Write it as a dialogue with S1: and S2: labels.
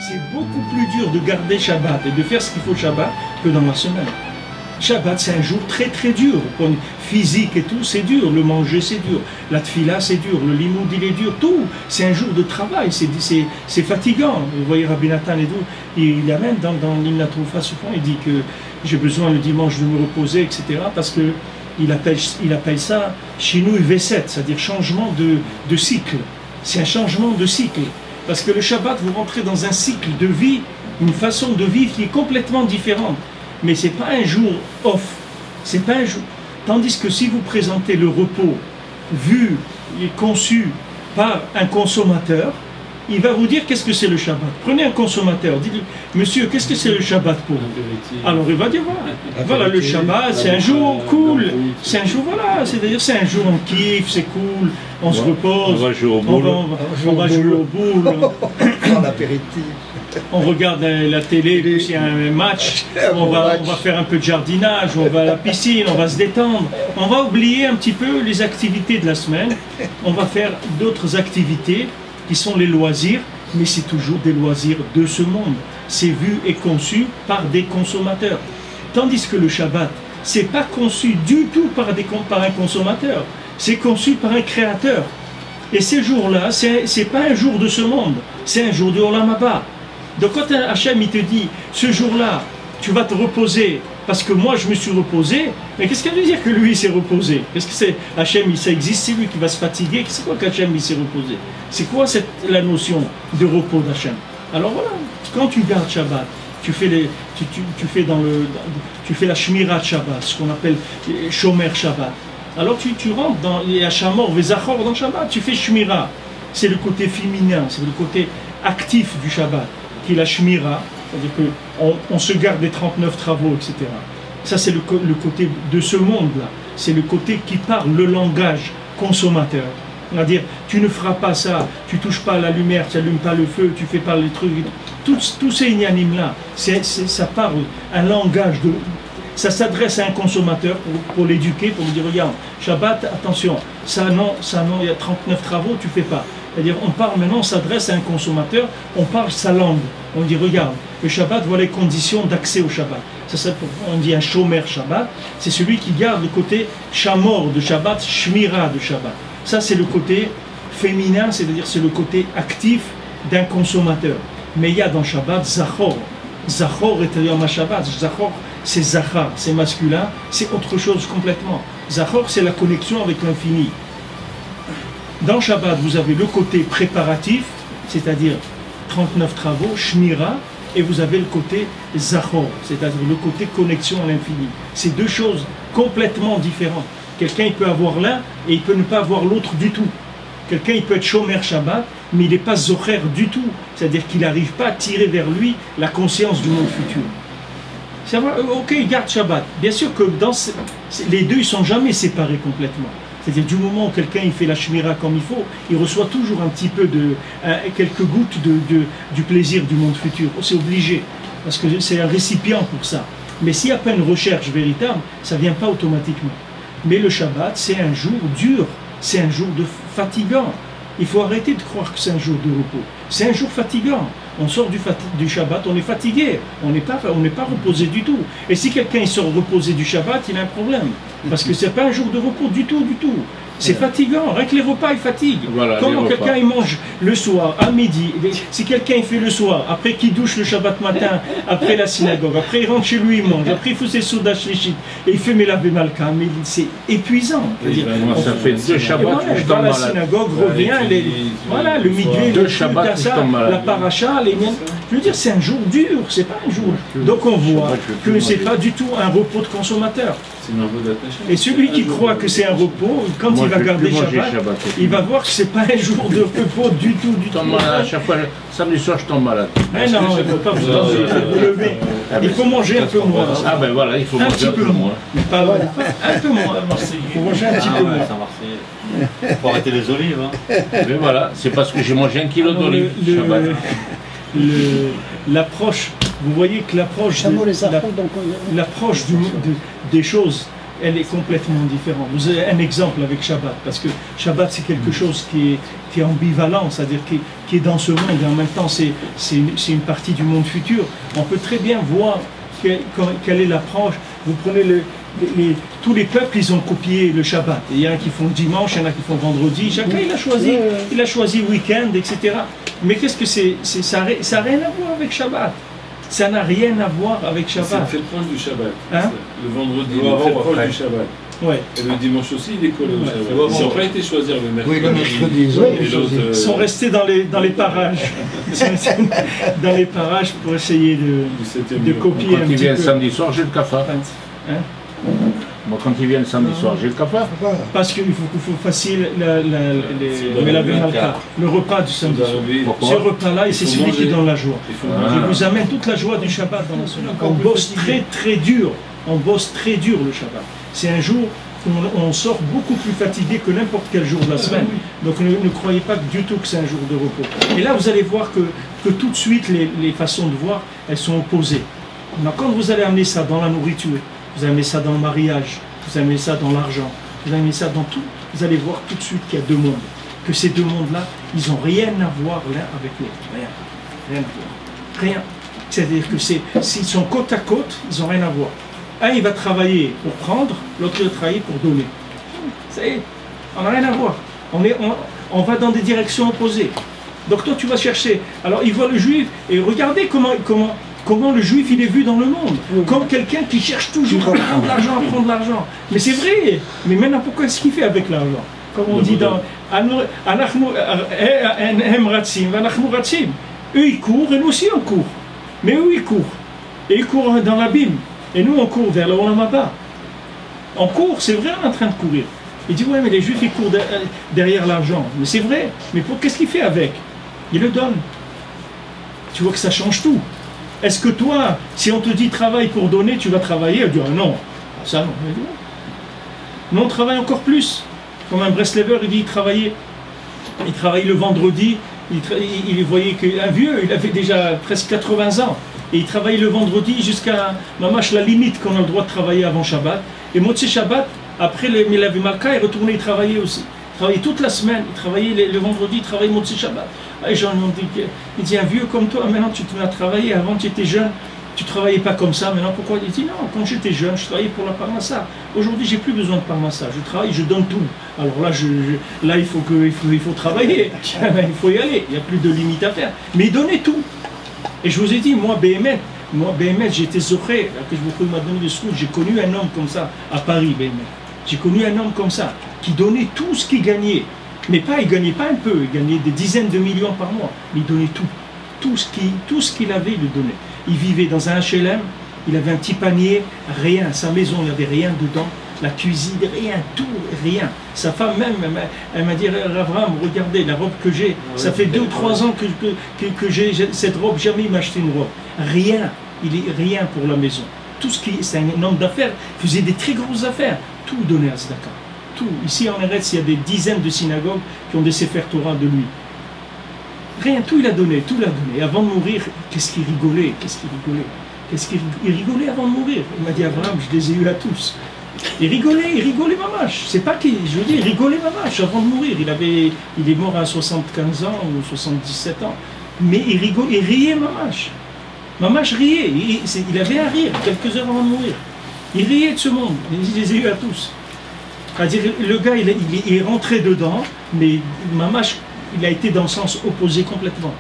S1: C'est beaucoup plus dur de garder Shabbat et de faire ce qu'il faut Shabbat que dans la semaine. Shabbat, c'est un jour très très dur. Pour une physique et tout, c'est dur. Le manger, c'est dur. La tfila, c'est dur. Le limoud, il est dur. Tout, c'est un jour de travail. C'est fatigant. Vous voyez Rabbi Nathan et tout. Il amène dans l'hymne Troufa souvent, il dit que j'ai besoin le dimanche de me reposer, etc. Parce que il appelle ça Shinui Veset, c'est-à-dire changement de cycle. C'est un changement de cycle. Parce que le Shabbat, vous rentrez dans un cycle de vie, une façon de vivre qui est complètement différente. Mais ce n'est pas un jour off. C'est pas un jour. Tandis que si vous présentez le repos vu et conçu par un consommateur, il va vous dire qu'est-ce que c'est le Shabbat. Prenez un consommateur, dites-lui, monsieur, qu'est-ce que c'est le Shabbat pour vous? Alors il va dire, voilà le Shabbat, c'est un jour cool, c'est un jour, voilà, c'est-à-dire c'est un jour on kiffe, c'est cool, on se repose,
S2: on va jouer au boule,
S1: on va jouer au boule,
S3: dans l'apéritif.
S1: On regarde la télé, s'il y a un match, on va faire un peu de jardinage, on va à la piscine, on va se détendre. On va oublier un petit peu les activités de la semaine. On va faire d'autres activités qui sont les loisirs, mais c'est toujours des loisirs de ce monde. C'est vu et conçu par des consommateurs. Tandis que le Shabbat, c'est pas conçu du tout par un consommateur. C'est conçu par un créateur. Et ces jours-là, c'est pas un jour de ce monde, c'est un jour de Olam Haba. Donc quand Hachem il te dit, ce jour-là, tu vas te reposer, parce que moi je me suis reposé, mais qu'est-ce qu'elle veut dire que lui il s'est reposé? Qu'est-ce que c'est? Hachem, ça existe, c'est lui qui va se fatiguer, c'est quoi qu'Hachem il s'est reposé? C'est quoi la notion de repos d'Hachem? Alors voilà, quand tu gardes Shabbat, tu fais la Shmirat Shabbat, ce qu'on appelle Shomer Shabbat. Alors tu rentres dans les Hachamor, Vezachor dans Shabbat, tu fais Shmira. C'est le côté féminin, c'est le côté actif du Shabbat, qui est la Shmira, c'est-à-dire qu'on se garde les 39 travaux, etc. Ça c'est le côté de ce monde-là, c'est le côté qui parle le langage consommateur. C'est-à-dire, tu ne feras pas ça, tu touches pas à la lumière, tu n'allumes pas le feu, tu fais pas les trucs. Tous ces inanimes-là, ça parle un langage de... Ça s'adresse à un consommateur pour l'éduquer, pour lui dire, regarde, Shabbat, attention, ça non, il y a 39 travaux, tu fais pas. C'est-à-dire, on parle maintenant, on s'adresse à un consommateur, on parle sa langue. On dit, regarde, le Shabbat, voilà les conditions d'accès au Shabbat. On dit un Shomer Shabbat, c'est celui qui garde le côté Shamor de Shabbat, Shmira de Shabbat. Ça, c'est le côté féminin, c'est-à-dire c'est le côté actif d'un consommateur. Mais il y a dans Shabbat Zachor. Zachor est Yom Shabbat. Zachor, c'est Zachar, c'est masculin, c'est autre chose complètement. Zachor, c'est la connexion avec l'infini. Dans Shabbat, vous avez le côté préparatif, c'est-à-dire 39 travaux, Shmira, et vous avez le côté Zachor, c'est-à-dire le côté connexion à l'infini. C'est deux choses complètement différentes. Quelqu'un il peut avoir l'un et il peut ne pas avoir l'autre du tout. Quelqu'un il peut être Shomer Shabbat, mais il n'est pas Zocher du tout. C'est-à-dire qu'il n'arrive pas à tirer vers lui la conscience du monde futur. C'est vrai, ok, il garde Shabbat. Bien sûr que les deux, ils ne sont jamais séparés complètement. C'est-à-dire du moment où quelqu'un il fait la Shmira comme il faut, il reçoit toujours un petit peu quelques gouttes du plaisir du monde futur. C'est obligé, parce que c'est un récipient pour ça. Mais s'il n'y a pas une recherche véritable, ça ne vient pas automatiquement. Mais le Shabbat, c'est un jour dur, c'est un jour fatigant. Il faut arrêter de croire que c'est un jour de repos. C'est un jour fatigant. On sort du Shabbat, on est fatigué, on n'est pas reposé du tout. Et si quelqu'un sort reposé du Shabbat, il a un problème. Parce que ce n'est pas un jour de repos du tout, du tout. C'est fatigant, avec les repas, il fatigue. Voilà, comment quelqu'un il mange le soir, à midi, si quelqu'un il fait le soir, après qu'il douche le Shabbat matin, après la synagogue, après il rentre chez lui, il mange, après il fait ses soudas shlichit, et il fait Melavé Malka, mais c'est épuisant.
S2: Moi, ça fait 2 Shabbats que je tombe malade.
S1: La synagogue revient, voilà, le midvé, le Shabbats, la paracha, je veux dire, c'est un jour dur, c'est pas un jour. Donc on voit que c'est pas du tout un repos de consommateur. Et celui qui croit que c'est un repos, quand il va garder Shabbat, il va voir que c'est pas un jour de repos du tout, du tout.
S2: À chaque fois, samedi soir, je tombe malade.
S1: Mais non, il ne faut pas vous lever. Il faut manger un peu moins.
S2: Ah ben voilà, il faut manger un peu moins.
S1: Pas un peu moins à Marseille. Il faut manger un petit peu moins.
S4: Il faut arrêter les olives.
S2: Mais voilà, c'est parce que j'ai mangé 1 kilo d'olives.
S1: L'approche, vous voyez que l'approche des choses elle est complètement différente. Vous avez un exemple avec Shabbat, parce que Shabbat c'est quelque chose qui est ambivalent, c'est-à-dire qui est dans ce monde et en même temps c'est une partie du monde futur. On peut très bien voir quelle est l'approche. Vous prenez tous les peuples, ils ont copié le Shabbat. Il y en a qui font dimanche, il y en a qui font vendredi. Chacun il a choisi week-end, etc. Mais qu'est-ce que ça n'a rien à voir avec Shabbat. Ça n'a rien à voir avec Shabbat.
S5: C'est très proche du Shabbat.
S1: Hein?
S5: Le vendredi, il est très proche du Shabbat.
S1: Ouais.
S5: Et le dimanche aussi, il est collé au Shabbat. Ils n'ont pas été choisir le mercredi.
S3: Oui, le mercredi,
S5: Ils
S1: sont restés dans les parages. Dans les parages pour essayer de copier
S2: quand
S1: un
S2: ils
S1: petit
S2: viennent
S1: peu.
S2: samedi soir, j'ai le cafard.
S1: Hein?
S2: Moi, quand ils viennent samedi soir, j'ai le cafard.
S1: Parce qu'il faut facile le repas du samedi soir. Ce repas-là, et c'est celui qui donne la joie. Il vous amène toute la joie du Shabbat dans la semaine. On bosse très dur. On bosse très dur le Shabbat. C'est un jour où on sort beaucoup plus fatigué que n'importe quel jour de la semaine. Donc ne croyez pas du tout que c'est un jour de repos. Et là, vous allez voir que tout de suite, les façons de voir, elles sont opposées. Donc, quand vous allez amener ça dans la nourriture, vous allez mettre ça dans le mariage, vous allez mettre ça dans l'argent, vous allez mettre ça dans tout, vous allez voir tout de suite qu'il y a deux mondes. Que ces deux mondes-là, ils n'ont rien à voir l'un avec l'autre. Rien à voir. Rien. C'est-à-dire que s'ils sont côte à côte, ils n'ont rien à voir. Un, il va travailler pour prendre, l'autre, il va travailler pour donner. Ça y est, on n'a rien à voir. On va dans des directions opposées. Donc toi, tu vas chercher. Alors, il voit le juif, et regardez comment le juif il est vu dans le monde, comme quelqu'un qui cherche toujours à prendre l'argent, Mais c'est vrai, mais maintenant pourquoi est-ce qu'il fait avec l'argent? Comme on dit dans eux ils courent et nous aussi on court. Mais eux ils courent. Et ils courent dans l'abîme. Et nous on court vers le Olam Haba. On court, c'est vrai, on est en train de courir. Il dit ouais mais les juifs ils courent derrière l'argent. Mais c'est vrai, mais qu'est-ce qu'il fait avec? Il le donne. Tu vois que ça change tout. Est-ce que toi, si on te dit travaille pour donner, tu vas travailler? Elle dit non, ça non. Nous on travaille encore plus. Comme un Breslever, il dit il travaille le vendredi, il voyait qu'un vieux, il avait déjà presque 80 ans. Et il travaillait le vendredi jusqu'à mamash la limite qu'on a le droit de travailler avant Shabbat. Et Motzei Shabbat, après le Milavi Malka, il retournait travailler aussi. Il travaillait toute la semaine, il travaillait le vendredi, il travaillait Motzei Shabbat. Et j'en ai dit, il dit un vieux comme toi, maintenant tu te mets à travailler, avant tu étais jeune, tu ne travaillais pas comme ça, maintenant pourquoi? Il dit non, quand j'étais jeune, je travaillais pour la parnassa. Aujourd'hui, j'ai plus besoin de parnassa, je travaille, je donne tout. Alors là, il faut travailler, il faut y aller, il n'y a plus de limite à faire. Mais donnez tout. Et je vous ai dit, moi, BMF, j'étais zoché, que je m'a donné de sous, j'ai connu un homme comme ça, à Paris, BMF. J'ai connu un homme comme ça, qui donnait tout ce qu'il gagnait. Mais il ne gagnait pas un peu, il gagnait des dizaines de millions par mois. Mais il donnait tout. Tout ce qu'il avait, il le donnait. Il vivait dans un HLM, il avait un petit panier, rien. Sa maison, il n'y avait rien dedans. La cuisine, rien, tout, rien. Sa femme même, elle m'a dit, Ravram, regardez la robe que j'ai. Ça fait 2 ou 3 ans que j'ai cette robe, jamais il m'a acheté une robe. Rien, il est rien pour la maison. C'est un homme d'affaires, il faisait des très grosses affaires. Tout donnait à Tzedaka. Tout. Ici en Eretz, il y a des dizaines de synagogues qui ont des Sefer Torah de lui. Rien, tout il a donné, tout l'a donné. Et avant de mourir, qu'est-ce qu'il rigolait? Il rigolait avant de mourir. Il m'a dit, Abraham, je les ai eus à tous. Il rigolait mamache. C'est pas qu'il, je veux dire, il rigolait mamache avant de mourir. Il est mort à 75 ans ou 77 ans. Mais il riait mamache. Mamache riait. Il avait à rire quelques heures avant de mourir. Il riait de ce monde. Il les a eus à tous. C'est-à-dire, le gars, il est rentré dedans, mais mamache, il a été dans le sens opposé complètement.